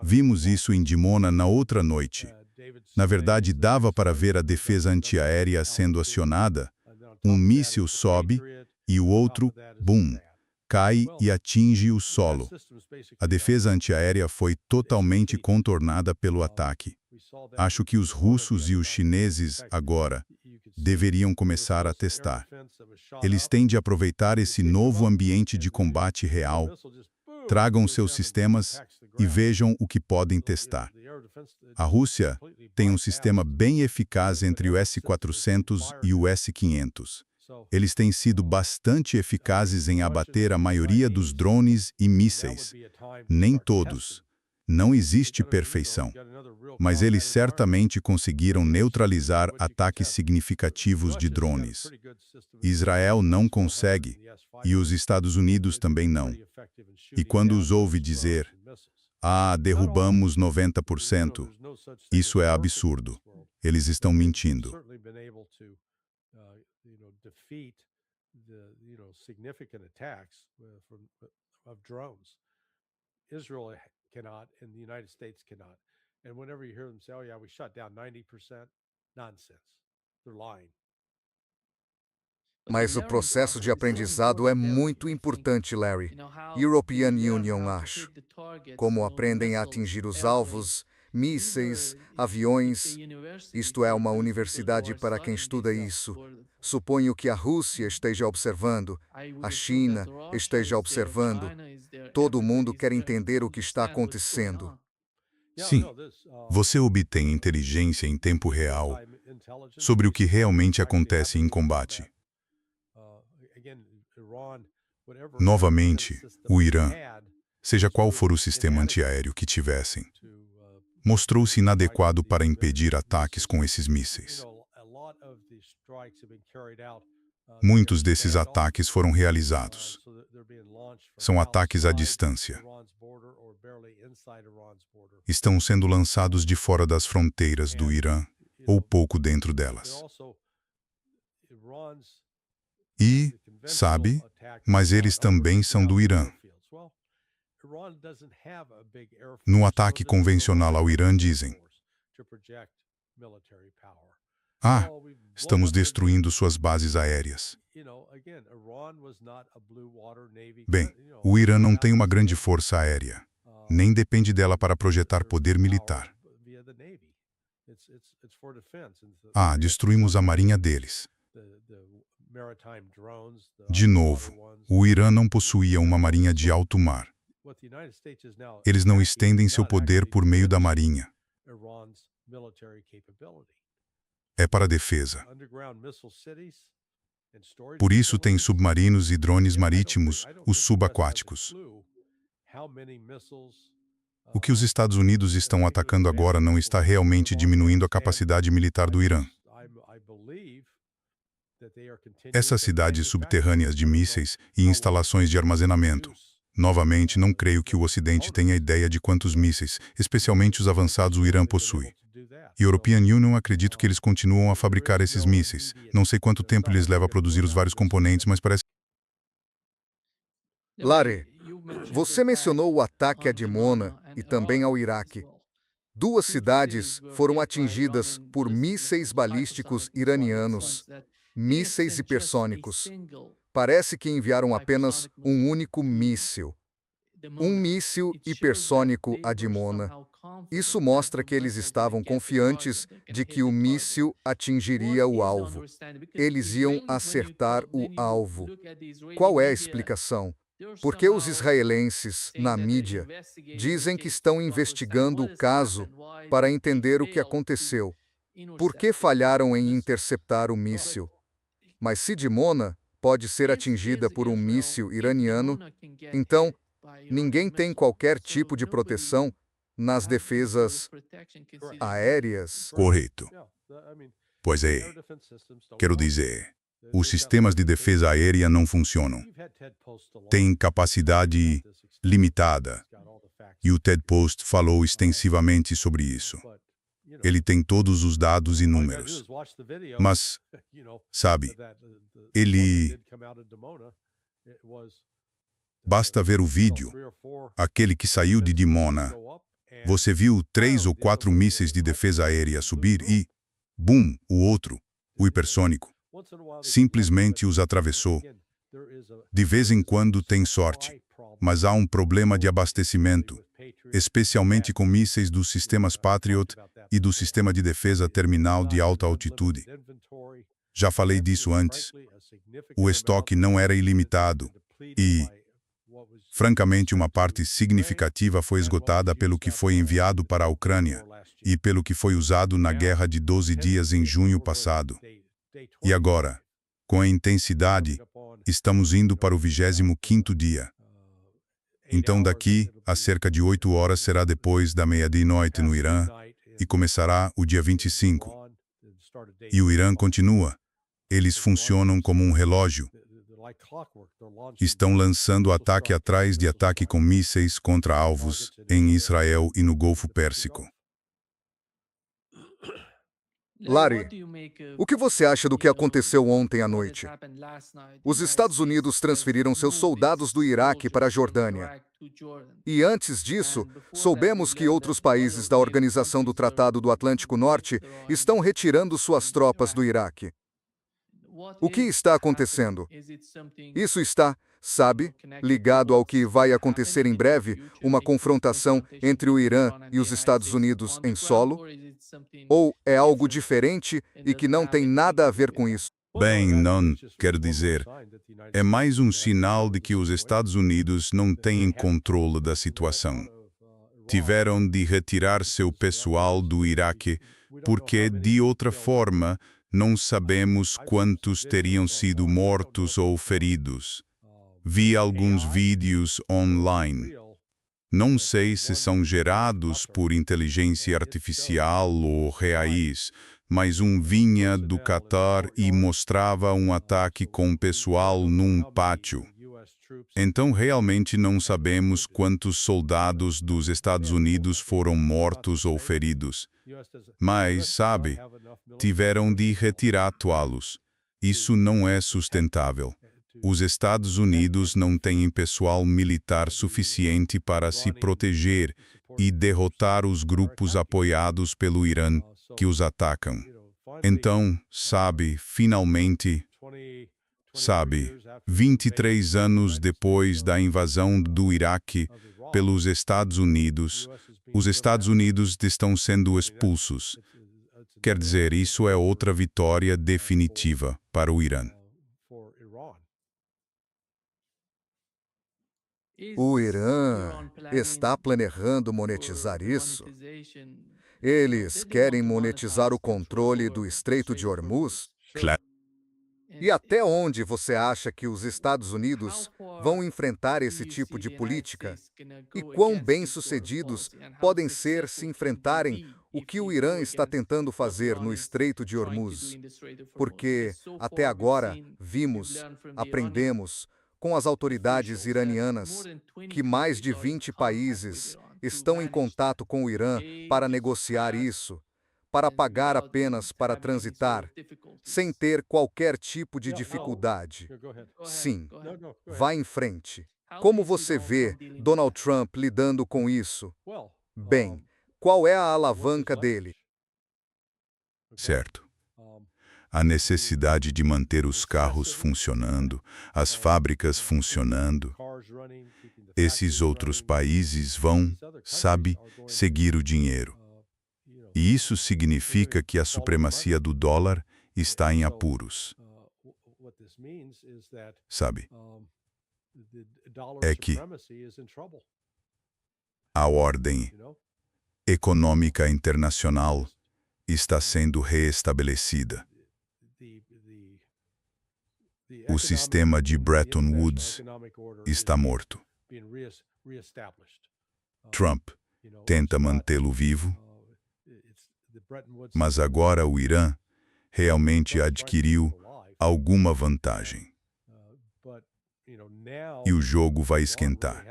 Vimos isso em Dimona na outra noite. Na verdade, dava para ver a defesa antiaérea sendo acionada. Um míssil sobe e o outro, bum, cai e atinge o solo. A defesa antiaérea foi totalmente contornada pelo ataque. Acho que os russos e os chineses, agora, deveriam começar a testar. Eles têm de aproveitar esse novo ambiente de combate real, tragam seus sistemas e vejam o que podem testar. A Rússia tem um sistema bem eficaz entre o S-400 e o S-500. Eles têm sido bastante eficazes em abater a maioria dos drones e mísseis. Nem todos. Não existe perfeição. Mas eles certamente conseguiram neutralizar ataques significativos de drones. Israel não consegue, e os Estados Unidos também não. E quando os ouve dizer, derrubamos 90%, isso é absurdo. Eles estão mentindo. Israel cannot, and the United States cannot. And whenever you hear them say, "Oh yeah, we shut down 90%," nonsense. They're lying. Mas o processo de aprendizado é muito importante, Larry. European Union, acho. Como aprendem a atingir os alvos, mísseis, aviões. Isto é uma universidade para quem estuda isso. Suponho que a Rússia esteja observando, a China esteja observando. Todo mundo quer entender o que está acontecendo. Sim, você obtém inteligência em tempo real sobre o que realmente acontece em combate. Novamente, o Irã, seja qual for o sistema antiaéreo que tivessem, mostrou-se inadequado para impedir ataques com esses mísseis. Muitos desses ataques foram realizados. São ataques à distância. Estão sendo lançados de fora das fronteiras do Irã, ou pouco dentro delas. E, sabe, mas eles também são do Irã. No ataque convencional ao Irã dizem, estamos destruindo suas bases aéreas. Bem, o Irã não tem uma grande força aérea, nem depende dela para projetar poder militar. Destruímos a marinha deles. De novo, o Irã não possuía uma marinha de alto mar. Eles não estendem seu poder por meio da marinha. É para a defesa. Por isso tem submarinos e drones marítimos, os subaquáticos. O que os Estados Unidos estão atacando agora não está realmente diminuindo a capacidade militar do Irã. Essas cidades subterrâneas de mísseis e instalações de armazenamento. Novamente, não creio que o Ocidente tenha ideia de quantos mísseis, especialmente os avançados, o Irã possui. European Union, acredito que eles continuam a fabricar esses mísseis. Não sei quanto tempo lhes leva a produzir os vários componentes, mas parece... Larry, Você mencionou o ataque a Dimona e também ao Iraque. Duas cidades foram atingidas por mísseis balísticos iranianos, mísseis hipersônicos. Parece que enviaram apenas um único míssil. Um míssil hipersônico a Dimona. Isso mostra que eles estavam confiantes de que o míssil atingiria o alvo. Eles iam acertar o alvo. Qual é a explicação? Porque os israelenses, na mídia, dizem que estão investigando o caso para entender o que aconteceu. Por que falharam em interceptar o míssil? Mas se Dimona pode ser atingida por um míssil iraniano, então ninguém tem qualquer tipo de proteção nas defesas aéreas. Correto. Pois é. Quero dizer, os sistemas de defesa aérea não funcionam. Têm capacidade limitada. E o Ted Post falou extensivamente sobre isso. Ele tem todos os dados e números. Mas, sabe, ele... Basta ver o vídeo, aquele que saiu de Dimona. Você viu 3 ou 4 mísseis de defesa aérea subir e, bum, o outro, o hipersônico, simplesmente os atravessou. De vez em quando tem sorte, mas há um problema de abastecimento, especialmente com mísseis dos sistemas Patriot e do sistema de defesa terminal de alta altitude. Já falei disso antes. O estoque não era ilimitado e, francamente, uma parte significativa foi esgotada pelo que foi enviado para a Ucrânia e pelo que foi usado na guerra de 12 dias em junho passado. E agora, com a intensidade, estamos indo para o 25º dia. Então daqui a cerca de 8 horas será depois da meia-noite no Irã e começará o dia 25. E o Irã continua. Eles funcionam como um relógio. Estão lançando ataque atrás de ataque com mísseis contra alvos em Israel e no Golfo Pérsico. Larry, o que você acha do que aconteceu ontem à noite? Os Estados Unidos transferiram seus soldados do Iraque para a Jordânia. E antes disso, soubemos que outros países da Organização do Tratado do Atlântico Norte estão retirando suas tropas do Iraque. O que está acontecendo? Isso está, sabe, ligado ao que vai acontecer em breve, uma confrontação entre o Irã e os Estados Unidos em solo? Ou é algo diferente e que não tem nada a ver com isso? Bem, não, quero dizer, é mais um sinal de que os Estados Unidos não têm controle da situação. Tiveram de retirar seu pessoal do Iraque porque, de outra forma, não sabemos quantos teriam sido mortos ou feridos. Vi alguns vídeos online. Não sei se são gerados por inteligência artificial ou reais, mas um vinha do Catar e mostrava um ataque com pessoal num pátio. Então realmente não sabemos quantos soldados dos Estados Unidos foram mortos ou feridos. Mas, sabe, tiveram de retirá-los. Isso não é sustentável. Os Estados Unidos não têm pessoal militar suficiente para se proteger e derrotar os grupos apoiados pelo Irã que os atacam. Então, finalmente, 23 anos depois da invasão do Iraque pelos Estados Unidos, os Estados Unidos estão sendo expulsos. Quer dizer, isso é outra vitória definitiva para o Irã. O Irã está planejando monetizar isso? Eles querem monetizar o controle do Estreito de Hormuz? Claro. E até onde você acha que os Estados Unidos vão enfrentar esse tipo de política? E quão bem-sucedidos podem ser se enfrentarem o que o Irã está tentando fazer no Estreito de Hormuz? Porque, até agora, aprendemos, com as autoridades iranianas, que mais de 20 países estão em contato com o Irã para negociar isso, para pagar apenas para transitar, sem ter qualquer tipo de dificuldade. Sim, vá em frente. Como você vê Donald Trump lidando com isso? Bem, qual é a alavanca dele? Certo. A necessidade de manter os carros funcionando, as fábricas funcionando. Esses outros países vão, sabe, seguir o dinheiro. E isso significa que a supremacia do dólar está em apuros. Sabe? É que a ordem econômica internacional está sendo reestabelecida. O sistema de Bretton Woods está morto. Trump tenta mantê-lo vivo, mas agora o Irã realmente adquiriu alguma vantagem. E o jogo vai esquentar.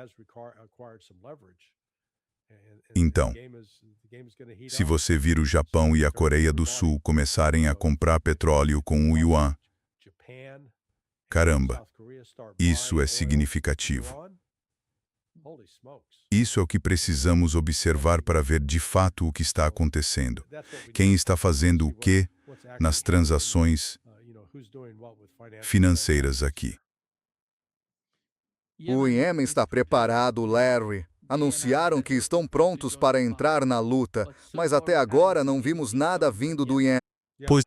Então, se você vir o Japão e a Coreia do Sul começarem a comprar petróleo com o yuan, caramba, isso é significativo. Isso é o que precisamos observar para ver de fato o que está acontecendo. Quem está fazendo o quê nas transações financeiras aqui. O Iêmen está preparado, Larry. Anunciaram que estão prontos para entrar na luta, mas até agora não vimos nada vindo do Iêmen. Pois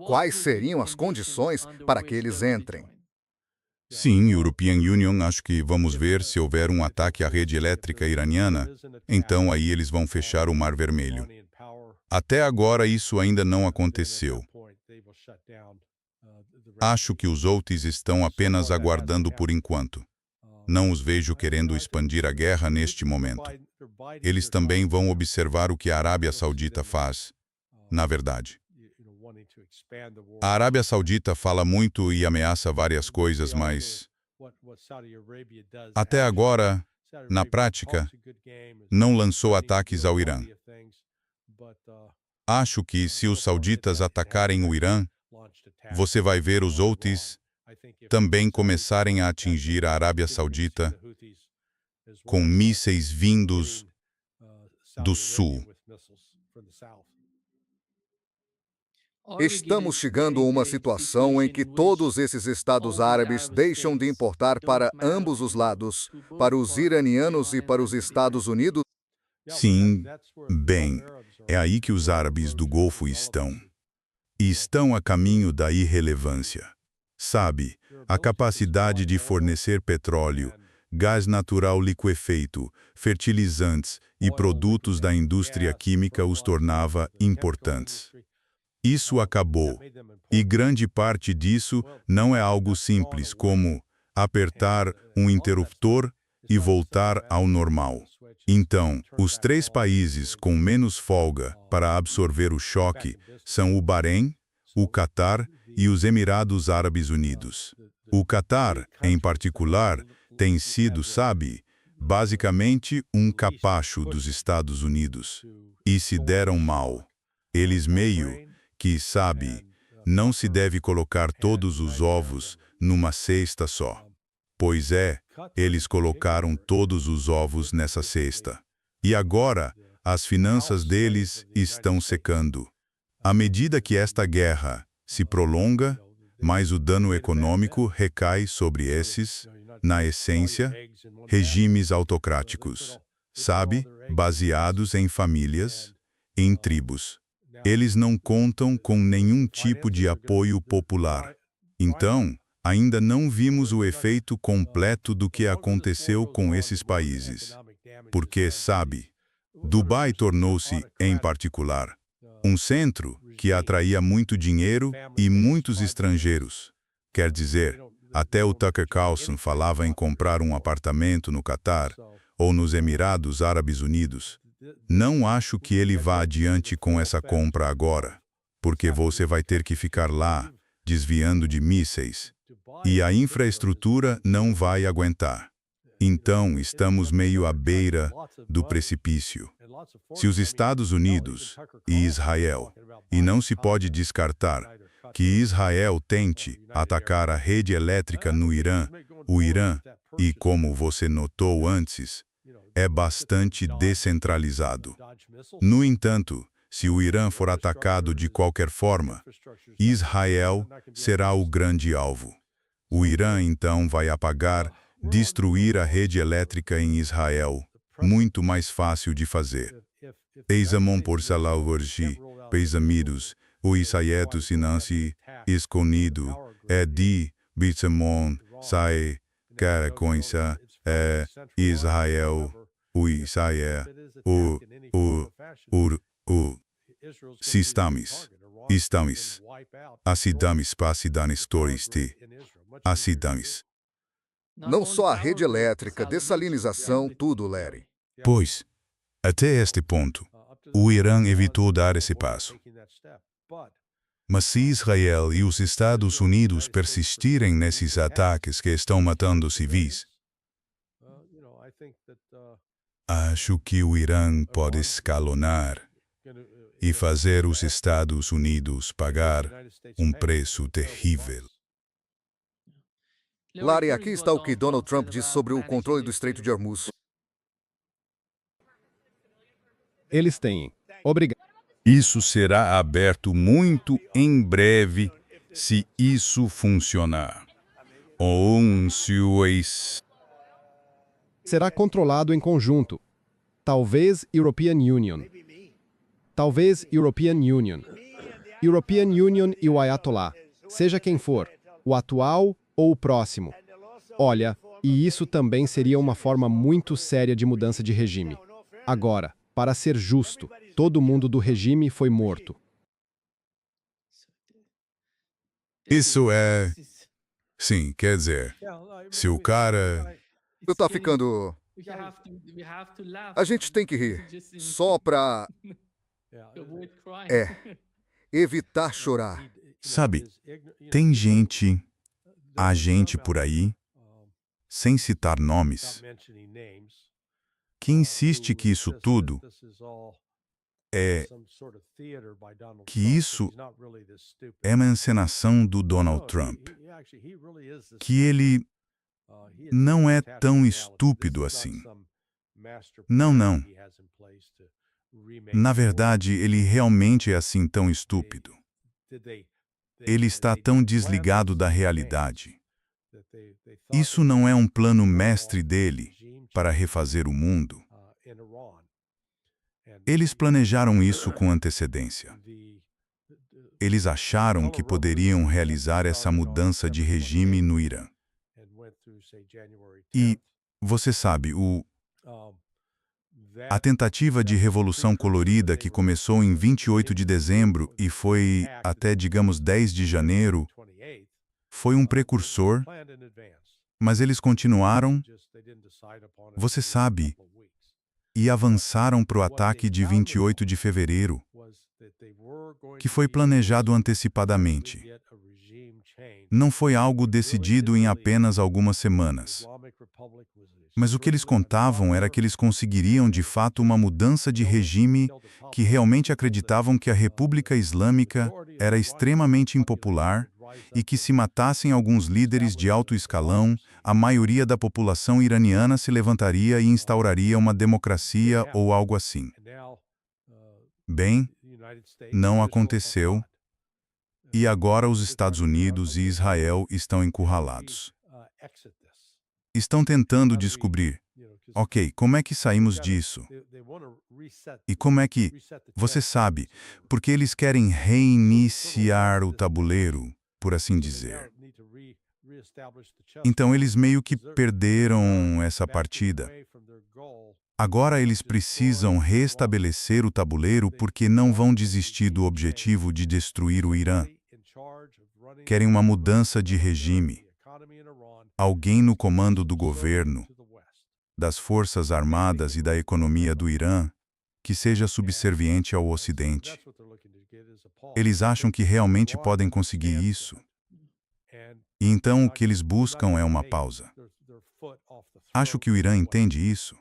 Quais seriam as condições para que eles entrem? sim, European Union, acho que vamos ver se houver um ataque à rede elétrica iraniana, então aí eles vão fechar o Mar Vermelho. Até agora isso ainda não aconteceu. Acho que os Houthis estão apenas aguardando por enquanto. Não os vejo querendo expandir a guerra neste momento. Eles também vão observar o que a Arábia Saudita faz, na verdade. A Arábia Saudita fala muito e ameaça várias coisas, mas até agora, na prática, não lançou ataques ao Irã. Acho que se os sauditas atacarem o Irã, você vai ver os Houthis também começarem a atingir a Arábia Saudita com mísseis vindos do sul. Estamos chegando a uma situação em que todos esses estados árabes deixam de importar para ambos os lados, para os iranianos e para os Estados Unidos. Sim, bem, é aí que os árabes do Golfo estão. E estão a caminho da irrelevância. Sabe, a capacidade de fornecer petróleo, gás natural liquefeito, fertilizantes e produtos da indústria química os tornava importantes. Isso acabou, e grande parte disso não é algo simples como apertar um interruptor e voltar ao normal. Então, os 3 países com menos folga para absorver o choque são o Bahrein, o Catar e os Emirados Árabes Unidos. O Catar, em particular, tem sido, sabe, basicamente um capacho dos Estados Unidos. E se deram mal. Eles meio que, sabe, não se deve colocar todos os ovos numa cesta só. Pois é, eles colocaram todos os ovos nessa cesta. E agora, as finanças deles estão secando. À medida que esta guerra se prolonga, mais o dano econômico recai sobre esses, na essência, regimes autocráticos, sabe, baseados em famílias, em tribos. Eles não contam com nenhum tipo de apoio popular. Então, ainda não vimos o efeito completo do que aconteceu com esses países. Porque, sabe, Dubai tornou-se, em particular, um centro que atraía muito dinheiro e muitos estrangeiros. Quer dizer, até o Tucker Carlson falava em comprar um apartamento no Catar ou nos Emirados Árabes Unidos. Não acho que ele vá adiante com essa compra agora, porque você vai ter que ficar lá, desviando de mísseis, e a infraestrutura não vai aguentar. Então, estamos meio à beira do precipício. Se os Estados Unidos e Israel, e não se pode descartar que Israel tente atacar a rede elétrica no Irã, o Irã E como você notou antes, é bastante descentralizado. No entanto, se o Irã for atacado de qualquer forma, Israel será o grande alvo. O Irã, então, vai apagar, destruir a rede elétrica em Israel. Muito mais fácil de fazer. Eizamon por Salalvergi, Peisamidos, o Isaieto Sinansi, Esconido, Di, Bitsamon, Sae, Caracoinsa, Israel, o Isaia, o Sistamis, Istamis, Acidamis Pacidanis Toristi, Acidamis. Não só a rede elétrica, dessalinização, tudo, Larry. Pois, até este ponto, o Irã evitou dar esse passo. Mas se Israel e os Estados Unidos persistirem nesses ataques que estão matando civis, acho que o Irã pode escalonar e fazer os Estados Unidos pagar um preço terrível. Larry, aqui está o que Donald Trump disse sobre o controle do Estreito de Hormuz. Eles têm. Obrigado. Isso será aberto muito em breve se isso funcionar. Será controlado em conjunto. Talvez European Union. Talvez European Union. European Union e o Ayatollah. Seja quem for, o atual ou o próximo. Olha, e isso também seria uma forma muito séria de mudança de regime. Agora, para ser justo, todo mundo do regime foi morto. Isso é... Sim, quer dizer, se o cara... Tu tá ficando... A gente tem que rir. Só pra... evitar chorar. Sabe, tem há gente por aí, sem citar nomes, que insiste que isso tudo que isso é uma encenação do Donald Trump, que ele não é tão estúpido assim. Não, não. Na verdade, ele realmente é assim tão estúpido. Ele está tão desligado da realidade. Isso não é um plano mestre dele para refazer o mundo. Eles planejaram isso com antecedência. Eles acharam que poderiam realizar essa mudança de regime no Irã. E, você sabe, a tentativa de Revolução Colorida que começou em 28 de dezembro e foi até, digamos, 10 de janeiro, foi um precursor, mas eles continuaram, você sabe, e avançaram para o ataque de 28 de fevereiro, que foi planejado antecipadamente. Não foi algo decidido em apenas algumas semanas. Mas o que eles contavam era que eles conseguiriam de fato uma mudança de regime, que realmente acreditavam que a República Islâmica era extremamente impopular e que se matassem alguns líderes de alto escalão, a maioria da população iraniana se levantaria e instauraria uma democracia ou algo assim. Bem, não aconteceu, e agora os Estados Unidos e Israel estão encurralados. Estão tentando descobrir, ok, como é que saímos disso? E como é que, você sabe, porque eles querem reiniciar o tabuleiro, por assim dizer. Então eles meio que perderam essa partida. Agora eles precisam restabelecer o tabuleiro porque não vão desistir do objetivo de destruir o Irã. Querem uma mudança de regime. Alguém no comando do governo, das forças armadas e da economia do Irã, que seja subserviente ao Ocidente. Eles acham que realmente podem conseguir isso. E então o que eles buscam é uma pausa. Acho que o Irã entende isso.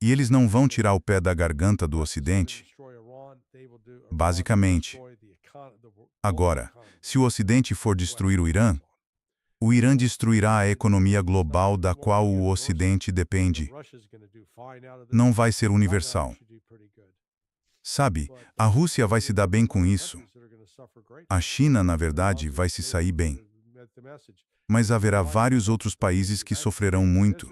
E eles não vão tirar o pé da garganta do Ocidente. Basicamente. Agora, se o Ocidente for destruir o Irã, O Irã destruirá a economia global da qual o Ocidente depende. Não vai ser universal. Sabe, a Rússia vai se dar bem com isso. A China, na verdade, vai se sair bem. Mas haverá vários outros países que sofrerão muito.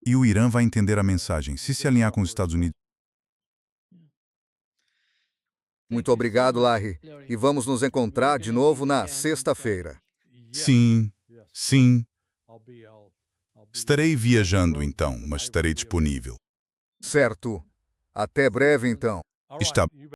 E o Irã vai entender a mensagem, se alinhar com os Estados Unidos. Muito obrigado, Larry. E vamos nos encontrar de novo na sexta-feira. Sim, sim. Estarei viajando então, mas estarei disponível. Certo. Até breve, então. Está